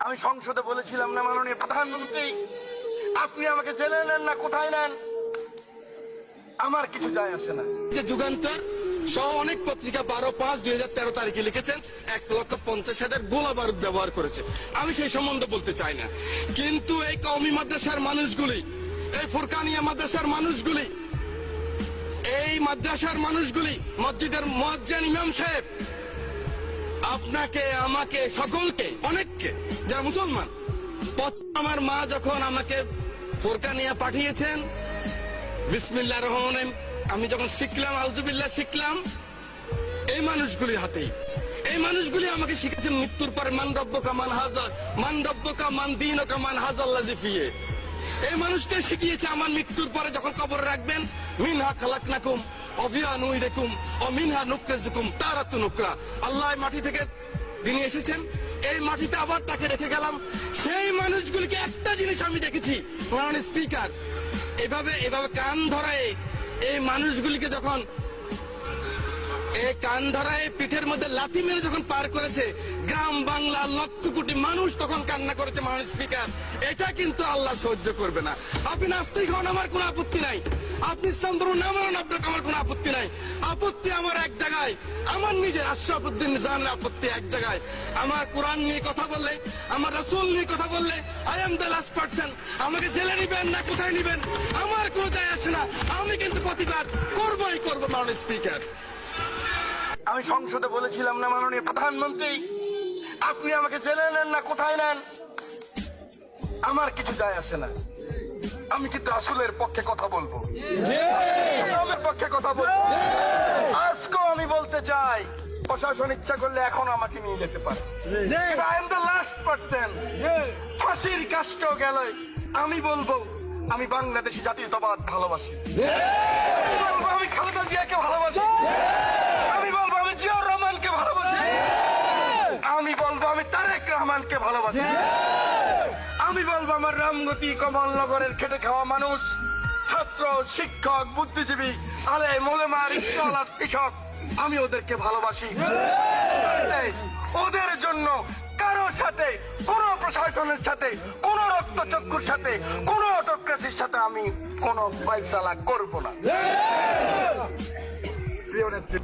আমি সংসদে বলেছিলাম না মাননীয় প্রধানমন্ত্রী, আপনি আমাকে জেলে নেন না কোথায় নেন, আমার কিছু যায় আসে না। যে যুগান্তর সহ অনেক পত্রিকা 12/5/2013 তারিখে লিখেছেন 1,50,000 গোলা বারুদ ব্যবহার করেছে। আমি সেই সম্বন্ধে বলতে চাই না, কিন্তু এই কওমি মাদ্রাসার মানুষগুলি, এই ফুরকানিয়া মাদ্রাসার মানুষগুলি, এই মাদ্রাসার মানুষগুলি, মসজিদের মুয়াজ্জিন ইমাম সাহেব, আপনাকে, আমাকে, সকলকে, অনেককে, যারা মুসলমান, আমার মা যখন আমাকে ফুরকানিয়া পাঠিয়েছেন, বিসমিল্লাহির রহমানির রহিম আমি যখন শিখলাম, আউযুবিল্লাহ শিখলাম, এই মানুষগুলির হাতেই। এই মানুষগুলি আমাকে শিখেছেন মৃত্যুর পরে মান রব্বুকা মান হাযা, মান রব্বুকা মান দীনুকা মান হাযাল্লাযী ফিহি। এই মানুষটা শিখিয়েছে আমার মৃত্যুর পরে যখন কবরে রাখবেন, মিনহা খালাকনাকুম ওয়া ফিহা নুঈদুকুম ওয়া মিনহা নুখরিজুকুম তারাতুন উখরা। আল্লাহ মাটি থেকে তিনি এসেছেন, এই মাটিতে আবার তাকে রেখে গেলাম। সেই মানুষগুলিকে একটা জিনিস আমি দেখেছি, মাননীয় স্পিকার, এভাবে কান ধরায় এই মানুষগুলিকে যখন এই কান ধরায় পিঠের মধ্যে লাথি মেরে যখন পার করেছে, গ্রাম বাংলার লক্ষ কোটি মানুষ তখন কান্না করেছে। মাননীয় স্পিকার, এটা কিন্তু আল্লাহ সহ্য করবে না। আপনি নাস্তিক হন, আমার কোনো আপত্তি নাই। আপনি ইসলাম ধর্ম না মানেন, আপনার আমার কোনো আপত্তি নাই। আপত্তি আমার এক জায়গায়, আমার নিজের আশরাফুদ্দিন নিজামের আপত্তি এক জায়গায়। আমার কোরআন নিয়ে কথা বললে, আমার রাসূল নিয়ে কথা বললে, I am the last person. আমাকে জেলে নিবেন না কোথায় নিবেন আমার কোনো যায় আসে না। আমি কিন্তু প্রতিবাদ করবই করবো। মাননীয় স্পিকার, আমি সংসদে বলেছিলাম না মাননীয় প্রধানমন্ত্রী, আপনি আমাকে জেলে নেন না কোথায় নেন, আমার কিছু যায় আসে না। আমি কিন্তু রাসূলের পক্ষে কথা বলবো, ইসলামের পক্ষে কথা বলবো। আজকেও আমি বলতে চাই, প্রশাসন ইচ্ছা করলে এখন আমাকে নিয়ে যেতে পারে। I am the last person. ফাঁসির কাষ্ট গেল, আমি বলবো আমি বাংলাদেশি জাতীয়তাবাদ ভালোবাসি। আমি বলবো আমি খালেদা জিয়াকে ভালোবাসি। আমি বলবো আমি জিয়াউর রহমানকে ভালোবাসি। আমি বলবো আমি তারেক রহমানকে ভালোবাসি। আমি বলবো আমার রামগতি কমলনগরের খেটে খাওয়া মানুষ, ছাত্র, শিক্ষক, বুদ্ধিজীবী, আলেম, ওলেমা, রিকশাওয়ালা, কৃষক, আমি ওদেরকে ভালোবাসি। ওদের জন্য কারোর সাথে, কোন প্রশাসনের সাথে, কোন রক্তচক্ষুর সাথে, কোন অটোক্রেসির সাথে আমি কোন ফয়সালা করব না। প্রিয় নেত্রী।